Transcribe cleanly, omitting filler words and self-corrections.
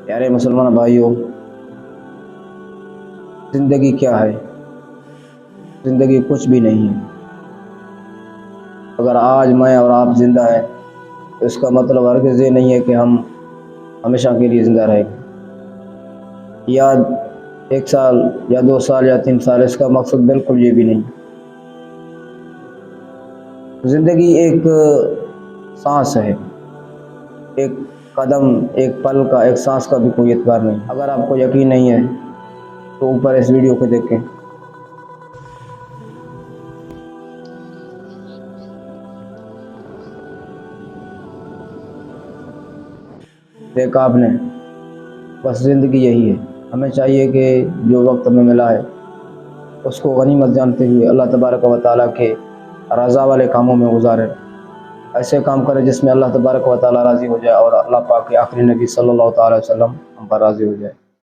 प्यारे मुसलमान भाइयों, ज़िंदगी क्या है? ज़िंदगी कुछ भी नहीं है। अगर आज मैं और आप ज़िंदा हैं तो इसका मतलब हरगिज़ ये नहीं है कि हम हमेशा के लिए ज़िंदा रहेंगे, या 1 साल या 2 साल या 3 साल। इसका मकसद बिल्कुल ये भी नहीं। ज़िंदगी एक सांस है, एक कदम, एक पल का, एक सांस का भी कोई एतबार नहीं। अगर आपको यकीन नहीं है तो ऊपर इस वीडियो को देखें। देखा आपने, बस ज़िंदगी यही है। हमें चाहिए कि जो वक्त हमें मिला है उसको गनीमत जानते हुए अल्लाह तबारक व तआला के रज़ा वाले कामों में गुजारें। ऐसे काम करें जिसमें अल्लाह तबारक व तआला राज़ी हो जाए और अल्लाह पाक के आखिरी नबी सल्लल्लाहु अलैहि वसल्लम हम पर राज़ी हो जाए।